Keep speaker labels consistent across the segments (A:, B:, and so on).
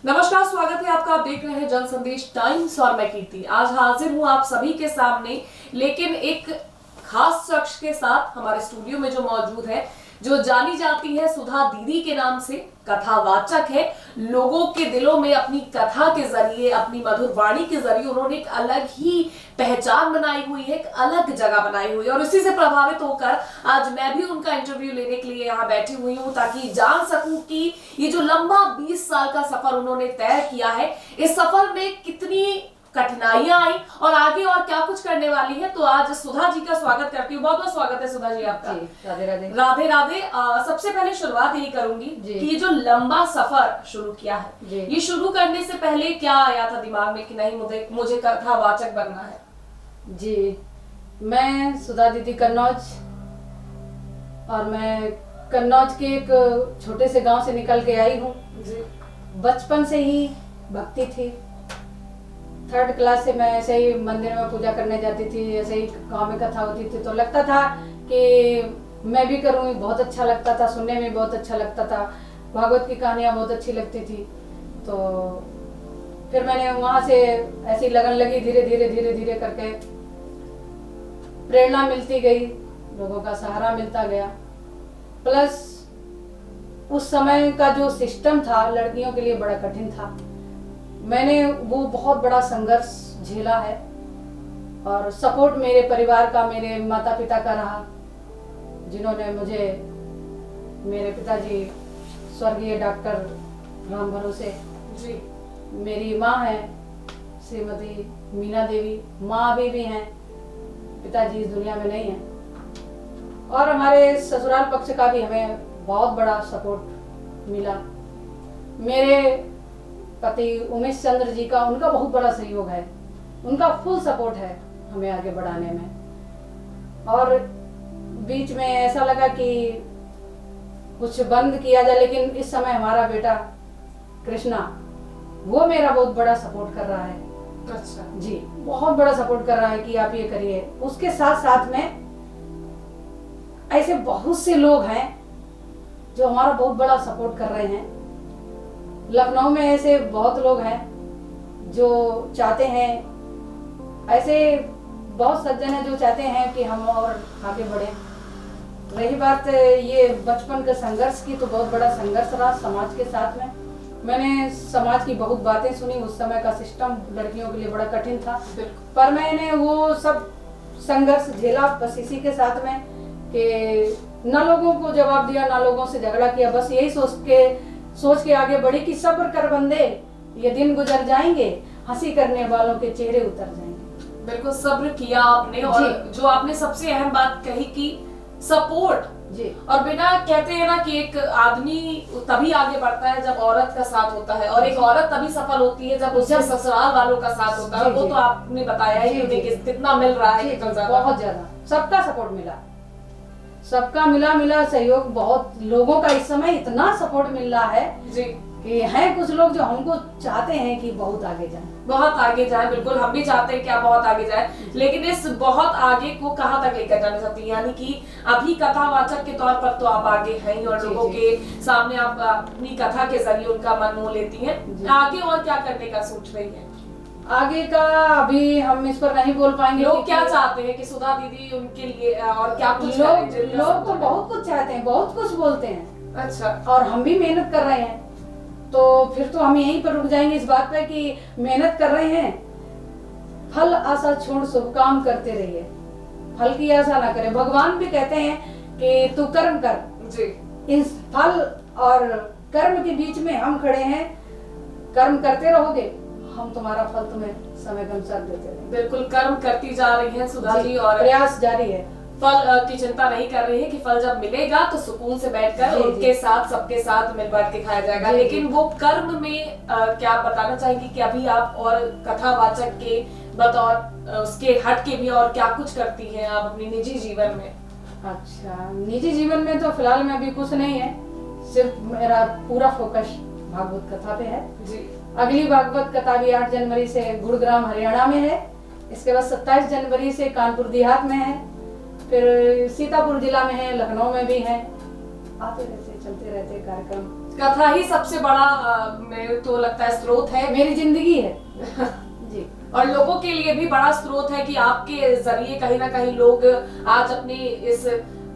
A: नमस्कार, स्वागत है आपका। आप देख रहे हैं जन संदेश टाइम्स और मैं कीर्ति। आज हाजिर हूं आप सभी के सामने, लेकिन एक खास शख्स के साथ हमारे स्टूडियो में जो मौजूद है, जो जानी जाती है सुधा दीदी के नाम से, कथावाचक है। लोगों के दिलों में अपनी कथा के जरिए, अपनी मधुर वाणी के जरिए उन्होंने एक अलग ही पहचान बनाई हुई है, एक अलग जगह बनाई हुई है। और इसी से प्रभावित होकर आज मैं भी उनका इंटरव्यू लेने के लिए यहाँ बैठी हुई हूँ, ताकि जान सकूं कि ये जो लंबा 20 साल का सफर उन्होंने तय किया है, इस सफर में कितनी कठिनाइयां आई और आगे और क्या कुछ करने वाली है। तो आज सुधा जी का स्वागत करती हूँ। बहुत बहुत स्वागत है सुधा जी आपका।
B: राधे राधे।
A: राधे राधे। सबसे पहले शुरुआत यही करूंगी कि ये जो लंबा सफर शुरू किया है, ये शुरू करने से पहले क्या आया था दिमाग में कि नहीं मुझे कथावाचक बनना है?
B: जी, मैं सुधा दीदी कन्नौज, और मैं कन्नौज के एक छोटे से गांव से निकल के आई हूँ। बचपन से ही भक्ति थी। 3rd क्लास से मैं ऐसे ही मंदिर में पूजा करने जाती थी, ऐसे ही गांव में कथा होती थी तो लगता था कि मैं भी करूँ। बहुत अच्छा लगता था, सुनने में बहुत अच्छा लगता था। भागवत की कहानियाँ बहुत अच्छी लगती थी। तो फिर मैंने वहाँ से ऐसी लगन लगी, धीरे धीरे करके प्रेरणा मिलती गई, लोगों का सहारा मिलता गया। प्लस उस समय का जो सिस्टम था लड़कियों के लिए बड़ा कठिन था। मैंने वो बहुत बड़ा संघर्ष झेला है और सपोर्ट मेरे परिवार का, मेरे माता पिता का रहा, जिन्होंने मुझे, मेरे पिताजी स्वर्गीय डॉक्टर राम भरोसे जी, मेरी माँ है श्रीमती मीना देवी, माँ अभी भी हैं, पिताजी इस दुनिया में नहीं हैं। और हमारे ससुराल पक्ष का भी हमें बहुत बड़ा सपोर्ट मिला। मेरे पति उमेश चंद्र जी का, उनका बहुत बड़ा सहयोग है, उनका फुल सपोर्ट है हमें आगे बढ़ाने में। और बीच में ऐसा लगा कि कुछ बंद किया जाए, लेकिन इस समय हमारा बेटा कृष्णा, वो मेरा बहुत बड़ा सपोर्ट कर रहा है।
A: अच्छा
B: जी, बहुत बड़ा सपोर्ट कर रहा है कि आप ये करिए। उसके साथ साथ में ऐसे बहुत से लोग हैं जो हमारा बहुत बड़ा सपोर्ट कर रहे हैं। लखनऊ में ऐसे बहुत लोग हैं जो चाहते हैं, ऐसे बहुत सज्जन हैं जो चाहते हैं कि हम और आगे बढ़े। रही बात ये बचपन के संघर्ष की, तो बहुत बड़ा संघर्ष रहा समाज के साथ में। मैंने समाज की बहुत बातें सुनी। उस समय का सिस्टम लड़कियों के लिए बड़ा कठिन था, पर मैंने वो सब संघर्ष झेला बस इसी के साथ में कि न लोगों को जवाब दिया, न लोगों से झगड़ा किया। बस यही सोच के आगे बढ़ी कि सब्र कर बंदे, ये दिन गुजर जाएंगे, हंसी करने वालों के चेहरे उतर जाएंगे।
A: बिल्कुल सब्र किया आपने। और जो आपने सबसे अहम बात कही कि सपोर्ट जी, और बिना, कहते हैं ना कि एक आदमी तभी आगे बढ़ता है जब औरत का साथ होता है, और एक औरत तभी सफल होती है जब उसके ससुराल वालों का साथ होता है। वो तो आपने बताया है कि कितना मिल रहा है,
B: बहुत ज्यादा सबका सपोर्ट मिला, सबका मिला सहयोग। बहुत लोगों का इस समय इतना सपोर्ट मिल रहा है जी कि हैं कुछ लोग जो हमको चाहते हैं कि बहुत आगे जाएं,
A: बहुत आगे जाए। बिल्कुल हम भी चाहते हैं कि आप बहुत आगे जाए, लेकिन इस बहुत आगे को कहाँ तक लेकर जाना चाहती हैं? यानी कि अभी कथावाचक के तौर पर तो आप आगे हैं और लोगों के सामने आप अपनी कथा के जरिए उनका मन मोह लेती हैं। आगे और क्या करने का सोच रही है?
B: आगे का अभी हम इस पर नहीं बोल पाएंगे।
A: लोग क्या चाहते हैं कि सुधा दीदी उनके लिए और क्या कुछ?
B: लोग तो बहुत कुछ चाहते हैं, बहुत कुछ बोलते हैं।
A: अच्छा,
B: और हम भी मेहनत कर रहे हैं, तो फिर तो हम यहीं पर रुक जाएंगे इस बात पे कि मेहनत कर रहे हैं। फल आशा छोड़ शुभ काम करते रहिए, फल की आशा ना करें। भगवान भी कहते हैं कि तू कर्म कर जी। इन फल और कर्म के बीच में हम खड़े हैं। कर्म करते रहोगे, हम तुम्हारा फल तुम्हें समय के अनुसार देते रहेंगे।
A: बिल्कुल कर्म करती जा रही है सुधा जी, और
B: प्रयास जारी है।
A: फल की चिंता नहीं कर रही है कि फल जब मिलेगा तो सुकून से बैठकर उनके साथ, सबके साथ मिल बांट के खाया जाएगा। लेकिन वो कर्म में क्या आप बताना चाहेंगी कि अभी आप और कथावाचक के बतौर उसके हट के भी और क्या कुछ करती हैं आप अपने निजी जीवन में?
B: अच्छा, निजी जीवन में तो फिलहाल में अभी कुछ नहीं है, सिर्फ मेरा पूरा फोकस भागवत कथा पे है जी। अगली भागवत कथा भी 8 जनवरी से गुरुग्राम हरियाणा में है। इसके बाद 27 जनवरी से कानपुर देहात में है, फिर सीतापुर जिला में है, लखनऊ में भी है। आते रहते चलते रहते कार्यक्रम
A: कथा ही सबसे बड़ा मेरे तो लगता है स्रोत है,
B: मेरी जिंदगी है। जी।
A: और लोगों के लिए भी बड़ा स्रोत है कि आपके जरिए कहीं ना कहीं लोग आज अपनी इस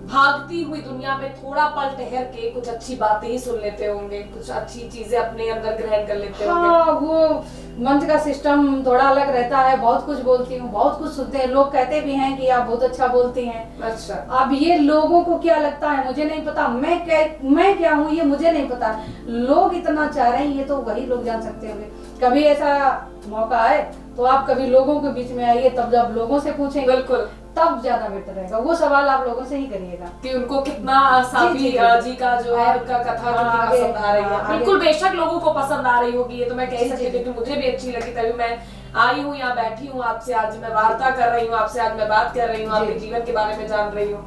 A: भागती हुई दुनिया में थोड़ा पल ठहर के कुछ अच्छी बातें ही सुन लेते होंगे, कुछ अच्छी चीजें अपने अंदर ग्रहण कर लेते होंगे।
B: हाँ, वो मंच का सिस्टम थोड़ा अलग रहता है। बहुत कुछ बोलती हूँ, बहुत कुछ सुनते हैं लोग, कहते भी हैं कि आप बहुत अच्छा बोलती हैं।
A: अच्छा।
B: अब ये लोगों को क्या लगता है मुझे नहीं पता, मैं क्या हूँ ये मुझे नहीं पता। लोग इतना चाह रहे हैं, ये तो वही लोग जान सकते होंगे। कभी ऐसा मौका आए तो आप कभी लोगों के बीच में आइए, तब जब लोगों से पूछेंगे
A: बिल्कुल,
B: तब ज्यादा बेटर रहेगा। वो सवाल आप लोगों से ही करिएगा
A: कि उनको कितना साफी जी का जो है उनका कथा जो कि पसंद आ रही है। बिल्कुल, बेशक लोगों को पसंद आ रही होगी, ये तो मैं कह ही सकती हूँ, क्योंकि मुझे भी अच्छी लगी, तभी मैं आई हूँ, यहाँ बैठी हूँ आपसे, आज मैं वार्ता कर रही हूँ आपसे, आज मैं बात कर रही हूँ, आपके जीवन के बारे में जान रही हूँ।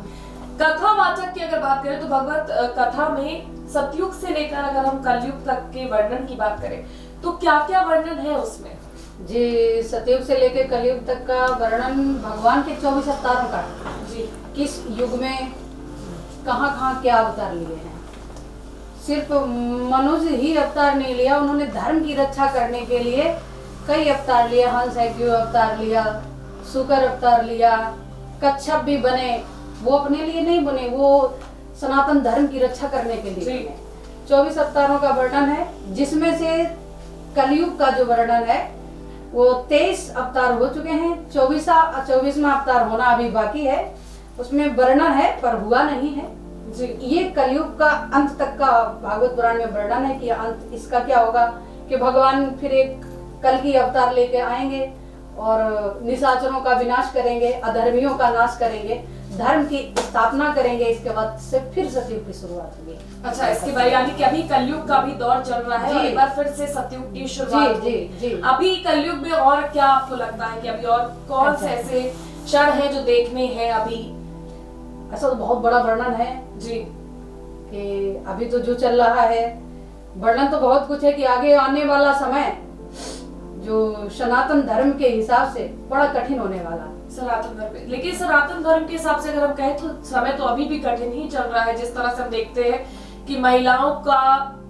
A: कथावाचक की अगर बात करें तो भगवत कथा में सतयुग से लेकर अगर हम कलयुग तक के वर्णन की बात करें तो क्या क्या वर्णन है उसमें?
B: जी। सतयुग से लेकर कलयुग तक का वर्णन भगवान के 24 अवतारों का
A: जी।
B: किस युग में कहाँ कहाँ क्या अवतार लिए हैं। सिर्फ मनुष्य ही अवतार नहीं लिया, उन्होंने धर्म की रक्षा करने के लिए कई अवतार लिए। हंस हैग्यू अवतार लिया, शुकर अवतार लिया, कच्छप भी बने। वो अपने लिए नहीं बने, वो सनातन धर्म की रक्षा करने के लिए बने। 24 अवतारों का वर्णन है, जिसमें से कलयुग का जो वर्णन है वो 23 अवतार हो चुके हैं। 24वां अवतार होना अभी बाकी है। उसमें वर्णन है पर हुआ नहीं है जी। ये कलयुग का अंत तक का भागवत पुराण में वर्णन है कि अंत इसका क्या होगा, कि भगवान फिर एक कल की अवतार लेके आएंगे और निशाचरों का विनाश करेंगे, अधर्मियों का नाश करेंगे, धर्म की स्थापना करेंगे। इसके बाद से फिर सतयुग की शुरुआत होगी।
A: अच्छा, इसके बाद यानी कि अभी कलयुग का भी दौर चल रहा है और एक बार फिर से सतयुग की शुरुआत होगी।
B: जी।
A: अभी कलयुग में और क्या आपको लगता है कि अभी और कौन से ऐसे क्षण हैं जो देखने हैं अभी?
B: ऐसा तो बहुत बड़ा वर्णन है
A: जी,
B: कि अभी तो जो चल रहा है वर्णन तो बहुत कुछ है कि आगे आने वाला समय जो सनातन धर्म के हिसाब से बड़ा कठिन होने वाला है।
A: सनातन धर्म, लेकिन सनातन धर्म के हिसाब से अगर हम कहें तो समय तो अभी भी कठिन ही चल रहा है। जिस तरह से हम देखते हैं कि महिलाओं का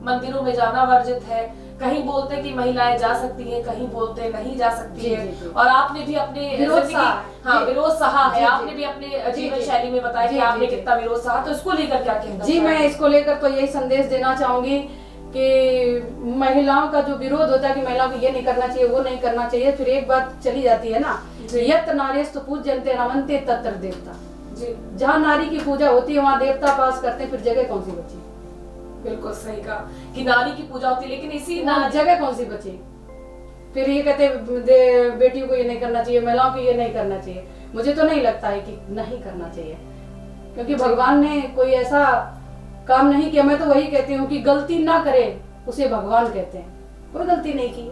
A: मंदिरों में जाना वर्जित है, कहीं बोलते हैं कि महिलाएं जा सकती हैं, कहीं बोलते हैं नहीं जा सकती है। और आपने भी अपने विरोध सहा है, आपने भी अपने जीवन शैली में बताया कि आपने कितना विरोध सहा, तो इसको लेकर क्या कहना?
B: जी, मैं इसको लेकर तो यही संदेश देना चाहूंगी कि महिलाओं का जो विरोध होता है कि महिलाओं को ये नहीं करना चाहिए, वो नहीं करना चाहिए, फिर एक बात चली जाती है ना, यत नारीस्तु पूज्यन्ते रमन्ते तत्र देवता। जी, जहाँ नारी की पूजा होती है वहाँ देवता पास करते हैं, फिर जगह कौन सी बची?
A: बिल्कुल सही कहा कि नारी की पूजा होती है, लेकिन इसी
B: जगह कौन सी बची? फिर ये कहते बेटियों को ये नहीं करना चाहिए, महिलाओं को ये नहीं करना चाहिए। मुझे तो नहीं लगता है कि नहीं करना चाहिए, क्योंकि भगवान ने कोई ऐसा काम नहीं किया। मैं तो वही कहती हूँ कि गलती ना करे उसे भगवान कहते हैं। कोई गलती नहीं की,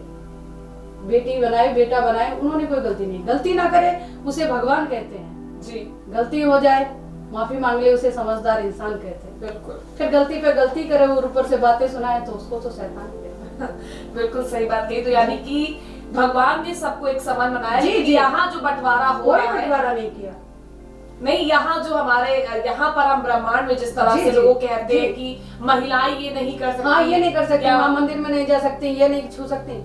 B: बेटी बनाए बेटा बनाए, उन्होंने कोई गलती नहीं। गलती ना करे उसे भगवान कहते हैं जी। गलती हो जाए माफी मांग ले उसे समझदार इंसान कहते हैं। बिल्कुल। फिर गलती पे गलती करे और ऊपर से बातें सुनाए तो उसको तो शैतान कहते हैं।
A: बिल्कुल सही बात कही। तो यानी कि भगवान ने सबको एक समान बनाया, लेकिन यहाँ जो बंटवारा हो रहा है,
B: बंटवारा नहीं किया।
A: नहीं, यहाँ जो हमारे यहाँ पर हम ब्रह्मांड में जिस तरह से लोग कहते हैं कि महिलाएं ये नहीं कर सकती,
B: हाँ ये नहीं कर सकती, वहाँ मंदिर में नहीं जा सकती, ये नहीं छू सकती,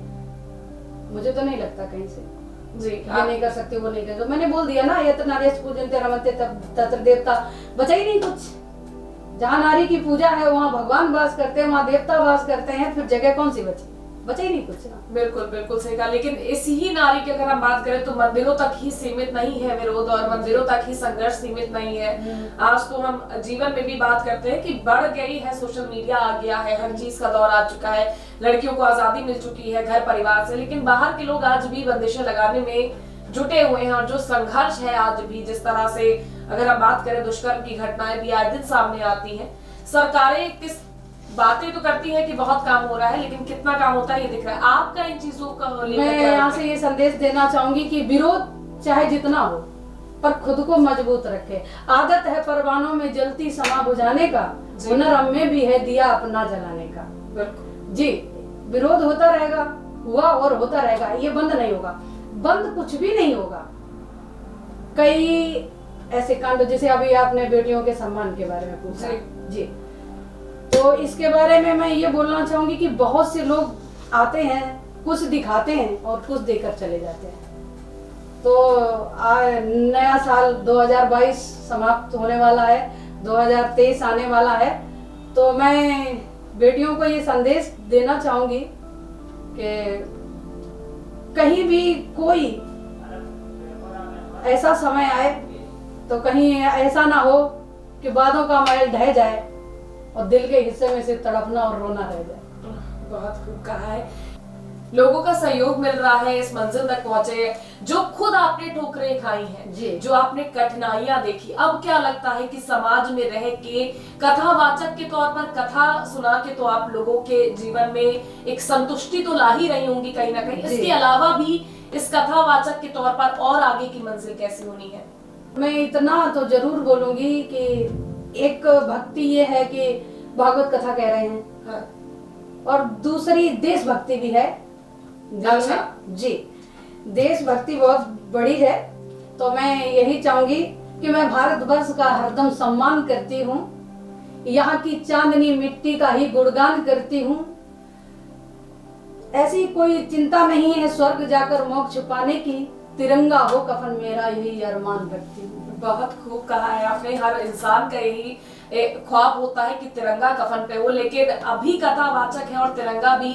B: मुझे तो नहीं लगता कहीं से जी ये नहीं कर सकती वो नहीं कर। जो मैंने बोल दिया ना, यत नारीस्तु पूज्यन्ते रमन्ते तत्र देवता, बचा ही नहीं कुछ। जहाँ नारी की पूजा है वहाँ भगवान वास करते हैं, वहाँ देवता वास करते हैं, फिर जगह कौन सी बची? बचा ही नहीं कुछ ना।
A: बिल्कुल बिल्कुल सही कहा। लेकिन इसी ही नारी की अगर हम बात करें तो मंदिरों तक ही सीमित नहीं है विरोध, और मंदिरों तक ही संघर्ष सीमित नहीं है। आज तो हम जीवन में भी बात करते हैं कि बढ़ गई है, सोशल मीडिया आ गया है, हर चीज का दौर आ चुका है, लड़कियों को आजादी मिल चुकी है घर परिवार से, लेकिन बाहर के लोग आज भी बंदिशें लगाने में जुटे हुए हैं। और जो संघर्ष है आज भी, जिस तरह से अगर हम बात करें दुष्कर्म की घटनाएं भी आए दिन सामने आती हैं। सरकारें किस बातें तो करती हैं कि बहुत काम हो रहा है, लेकिन कितना काम होता है ये दिख रहा है। आपका इन चीजों का
B: मैं यहाँ से ये संदेश देना चाहूंगी कि विरोध चाहे जितना हो पर खुद को मजबूत रखे। आदत है परवानों में जलती समा बुझाने का, हुनर हम में भी है दिया अपना जलाने का। जी, विरोध होता रहेगा, हुआ और होता रहेगा, ये बंद नहीं होगा। बंद कुछ भी नहीं होगा। कई ऐसे कांड, जैसे अभी आपने बेटियों के सम्मान के बारे में पूछा जी, तो तो इसके बारे में मैं ये बोलना चाहूंगी कि बहुत से लोग आते हैं, कुछ दिखाते हैं और कुछ देकर चले जाते हैं। तो नया साल 2022 समाप्त होने वाला है, 2023 आने वाला है। तो मैं बेटियों को ये संदेश देना चाहूंगी कि कहीं भी कोई ऐसा समय आए तो कहीं ऐसा ना हो कि बादों का मैल ढह जाए और दिल के हिस्से में से तड़पना और रोना रह जाए।
A: बहुत खूब कहा है। लोगों का सहयोग मिल रहा है, इस मंजिल तक पहुंचे, जो खुद आपने ठोकरें खाई हैं
B: जी।
A: जो आपने कठिनाइयां देखी, अब क्या लगता है कि समाज में रह के कथावाचक के तौर पर कथा सुना के तो आप लोगों के जीवन में एक संतुष्टि तो ला ही रही होंगी कहीं ना कहीं, इसके अलावा भी इस कथावाचक के तौर पर और आगे की मंजिल कैसी होनी है?
B: मैं इतना तो जरूर बोलूंगी कि एक भक्ति ये है कि भागवत कथा कह रहे हैं,
A: हाँ।
B: और दूसरी देशभक्ति भी है दिल
A: अच्छा।
B: में। जी, देशभक्ति बहुत बड़ी है। तो मैं यही चाहूंगी कि मैं भारतवर्ष का हरदम सम्मान करती हूँ, यहाँ की चांदनी मिट्टी का ही गुणगान करती हूँ। ऐसी कोई चिंता नहीं है स्वर्ग जाकर मोक्ष पाने की, तिरंगा हो कफन मेरा यही अरमान रखती हूँ।
A: बहुत खूब कहा है आपने। हर इंसान का यही ख्वाब होता है कि तिरंगा कफन पे हो, लेकिन अभी कथावाचक है और तिरंगा भी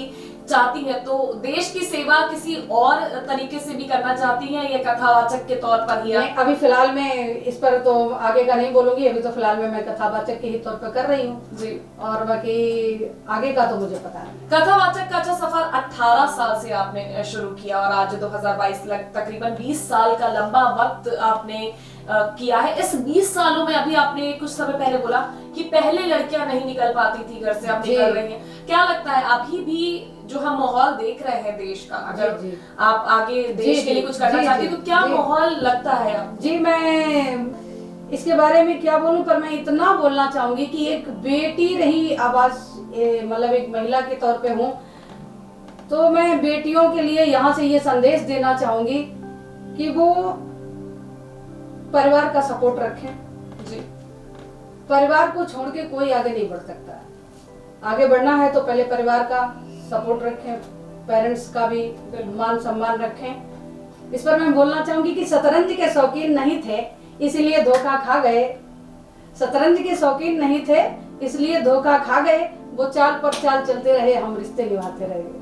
A: चाहती है, तो देश की सेवा किसी और तरीके से भी करना चाहती हैं या कथावाचक के तौर पर ही?
B: अभी फिलहाल मैं इस पर तो आगे का नहीं बोलूंगी, अभी तो फिलहाल में मैं कथावाचक के ही तौर पर कर रही हूँ
A: जी,
B: और बाकी आगे का तो मुझे पता नहीं।
A: कथावाचक का अच्छा सफर 18 साल से आपने शुरू किया और आज 2022 तकरीबन 20 साल का लंबा वक्त आपने किया है। इस 20 सालों में अभी आपने कुछ समय पहले बोला कि पहले लड़कियां नहीं निकल पाती थी घर से, अब निकल रही हैं। क्या लगता है अभी भी जो हम माहौल देख रहे हैं देश का, अगर आप आगे देश के लिए कुछ करना चाहती तो क्या माहौल लगता है अब?
B: जी, मैं इसके बारे में क्या बोलूं, पर मैं इतना बोलना चाहूंगी कि एक बेटी रही आवाज, मतलब एक महिला के तौर पे हूँ, तो मैं बेटियों के लिए यहाँ से ये संदेश देना चाहूंगी कि वो परिवार का सपोर्ट रखें।
A: जी,
B: परिवार को छोड़ के कोई आगे नहीं बढ़ सकता। आगे बढ़ना है तो पहले परिवार का सपोर्ट रखें, पेरेंट्स का भी मान सम्मान रखें। इस पर मैं बोलना चाहूंगी कि शतरंज के शौकीन नहीं थे इसलिए धोखा खा गए, शतरंज के शौकीन नहीं थे इसलिए धोखा खा गए, वो चाल पर चाल चलते रहे, हम रिश्ते निभाते रहे।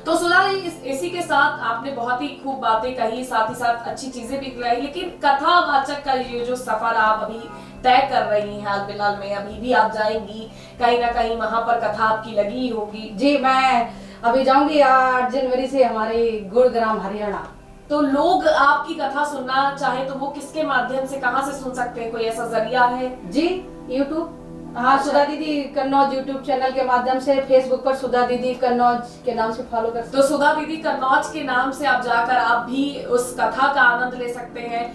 A: तो सुधा इसी के साथ आपने बहुत ही खूब बातें कही, साथ ही साथ अच्छी चीजें भी लाई, लेकिन कथावाचक का ये जो सफर आप अभी तय कर रही हैं हाल फिलहाल में, अभी भी आप जाएंगी कहीं ना कहीं, वहां पर कथा आपकी लगी होगी?
B: जी, मैं अभी जाऊंगी 8 जनवरी से हमारे गुरुग्राम हरियाणा।
A: तो लोग आपकी कथा सुनना चाहे तो वो किसके माध्यम से, कहाँ से सुन सकते हैं? कोई ऐसा जरिया है?
B: जी, यूट्यूब, हाँ, सुधा दीदी कन्नौज यूट्यूब चैनल के माध्यम से, फेसबुक पर सुधा दीदी कन्नौज के नाम से फॉलो कर सकते।
A: तो सुधा दीदी कन्नौज के नाम से आप जाकर आप भी उस कथा का आनंद ले सकते हैं।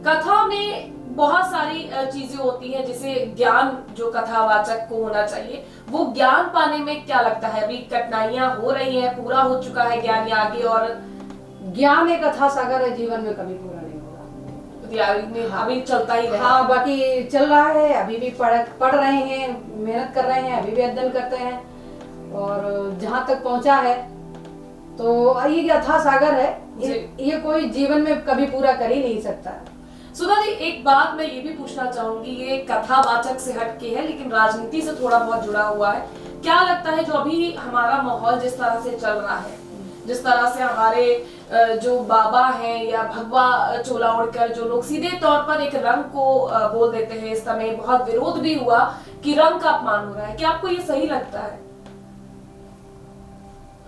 A: कथा में बहुत सारी चीजें होती हैं, जिसे ज्ञान जो कथावाचक को होना चाहिए, वो ज्ञान पाने में क्या लगता है अभी कठिनाइयां हो रही हैं, पूरा हो चुका है ज्ञान या आगे? और
B: ज्ञान एक अथाह सागर है, जीवन में कभी पूरा नहीं होगा।
A: हाँ, अभी चलता ही रहेगा।
B: हाँ, बाकी चल रहा है, अभी भी पढ़ रहे हैं, मेहनत कर रहे हैं, अभी भी अध्ययन करते हैं, और जहाँ तक पहुँचा है तो ये अथाह सागर है, ये कोई जीवन में कभी पूरा कर ही नहीं सकता।
A: सुधा जी, एक बात मैं ये भी पूछना चाहूंगी, ये कथावाचक से हटके है लेकिन राजनीति से थोड़ा बहुत जुड़ा हुआ है। क्या लगता है जो अभी हमारा माहौल जिस तरह से चल रहा है, जिस तरह से हमारे जो बाबा हैं या भगवा चोला ओढ़कर जो लोग सीधे तौर पर एक रंग को बोल देते हैं, इस समय बहुत विरोध भी हुआ कि रंग का अपमान हो रहा है, क्या आपको ये सही लगता है?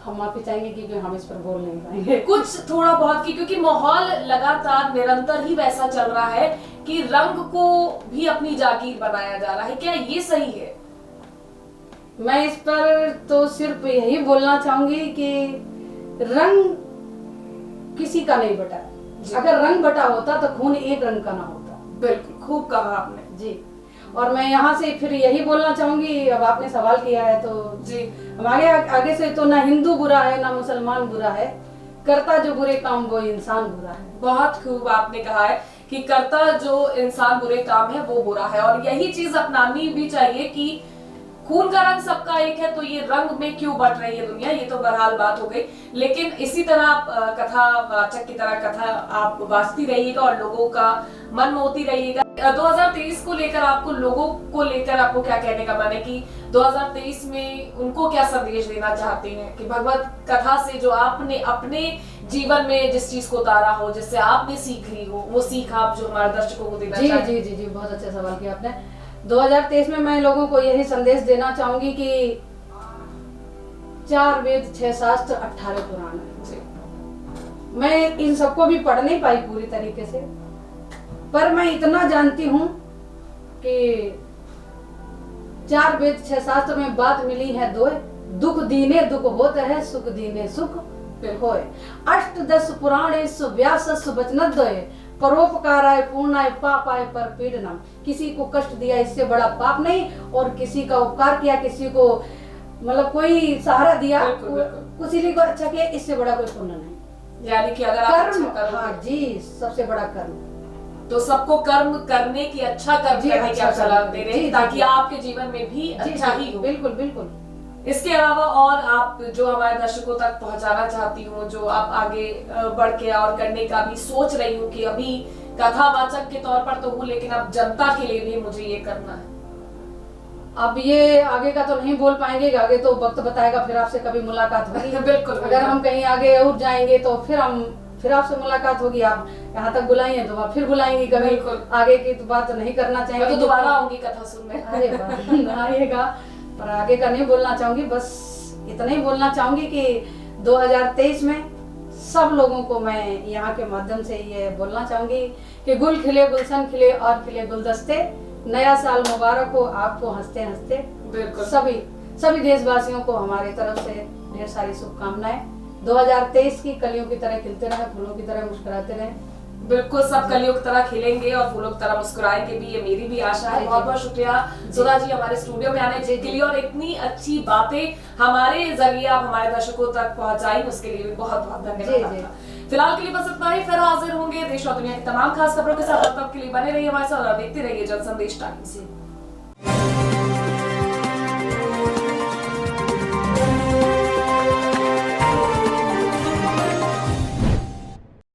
B: हम माफी चाहेंगे क्योंकि हम इस पर बोल नहीं पाएंगे
A: कुछ थोड़ा बहुत की, क्योंकि माहौल लगातार निरंतर ही वैसा चल रहा है कि रंग को भी अपनी जागीर बनाया जा रहा है, क्या ये सही है?
B: मैं इस पर तो सिर्फ यही बोलना चाहूंगी कि रंग किसी का नहीं बटा, अगर रंग बटा होता तो खून एक रंग का ना होता।
A: बिल्कुल, खूब कहा आपने जी।
B: और मैं यहाँ से फिर यही बोलना चाहूंगी, अब आपने सवाल किया है तो
A: जी,
B: हमारे आगे से तो ना हिंदू बुरा है ना मुसलमान बुरा है, करता जो बुरे काम वो इंसान बुरा है।
A: बहुत खूब आपने कहा है कि करता जो इंसान बुरे काम है वो बुरा है, और यही चीज अपनानी भी चाहिए कि खून का रंग सबका एक है, तो ये रंग में क्यों बट रही है दुनिया, ये तो बहरहाल बात हो गई। लेकिन इसी तरह आप कथावाचक की तरह कथा आप बांटती रहिएगा और लोगों का मन मोहती रहिएगा। 2023 को लेकर आपको, लोगों को लेकर आपको क्या कहने का मन है कि 2023 में उनको क्या संदेश देना चाहते हैं कि भगवत कथा से जो आपने अपने जीवन में जिस चीज को उतारा हो, जिससे आपने सीख ली हो, वो सीख आप जो हमारे दर्शकों को देना चाहते हैं?
B: जी, बहुत अच्छा सवाल किया आपने। 2023 में मैं लोगों को यही संदेश देना चाहूंगी कि 4 वेद 6 शास्त्र 18 पुराण है। मैं इन सबको भी पढ़ नहीं पाई पूरी तरीके से, पर मैं इतना जानती हूँ कि 4 वेद 6 शास्त्र में बात मिली है दो, दुख दीने दुख होते है, सुख दीने सुख होय। 8 10 पुराणेश व्यासस् वचनद्वय, परोपकाराय पूर्णाय पापाय पर पीड़नम। किसी को कष्ट दिया इससे बड़ा पाप नहीं, और किसी का उपकार किया, किसी को मतलब कोई सहारा दिया, किसी को अच्छा किया, इससे बड़ा कोई पुण्य नहीं।
A: यानी कि अगर आप
B: कर्म,
A: अच्छा करोगे,
B: हाँ जी, सबसे बड़ा कर्म।
A: तो सबको कर्म करने की, अच्छा कर्म करने की आप सलाह दे रहे हैं ताकि आपके जीवन में भी अच्छा ही हो।
B: बिल्कुल बिल्कुल।
A: इसके अलावा और आप जो हमारे दर्शकों तक पहुंचाना चाहती हूँ, जो आप आगे बढ़ के और करने का भी सोच रही हूँ कि अभी कथावाचक के तौर पर तो हूँ, लेकिन अब जनता के लिए भी मुझे ये करना है?
B: अब ये आगे का तो नहीं बोल पाएंगे, आगे तो वक्त बताएगा, फिर आपसे कभी मुलाकात होगी।
A: बिल्कुल।
B: अगर हम कहीं आगे और जाएंगे तो फिर आपसे मुलाकात होगी। आप यहाँ तक बुलाई है तो आप फिर बुलाएंगी कभी। आगे की तो बात नहीं करना चाहेंगे,
A: तो दोबारा आऊंगी कथा सुनने।
B: अरे आइएगा, पर आगे का नहीं बोलना चाहूंगी। बस इतना ही बोलना चाहूंगी कि 2023 में सब लोगों को मैं यहाँ के माध्यम से ये बोलना चाहूंगी कि गुल खिले, गुलशन खिले और खिले गुलदस्ते। नया साल मुबारक हो आपको, हंसते हंसते।
A: बिल्कुल।
B: सभी देशवासियों को हमारी तरफ से ढेर सारी शुभकामनाएं। 2023 की कलियों की तरह खिलते रहे, फूलों की तरह मुस्कुराते रहे।
A: बिल्कुल, सब कलियों की तरह खिलेंगे और फूलों की तरह मुस्कुराएंगे भी, ये मेरी भी आशा है। बहुत बहुत शुक्रिया सुधा जी हमारे स्टूडियो में आने के लिए, और इतनी अच्छी बातें हमारे जरिए आप हमारे दर्शकों तक पहुंचाई, उसके लिए भी बहुत बहुत धन्यवाद। फिलहाल के लिए बस इतना ही, फिर हाजिर होंगे देश और दुनिया की तमाम खास खबरों के साथ। तब तक के लिए बने रहिए हमारे साथ और देखते रहिए जनसंदेश टाइम्स।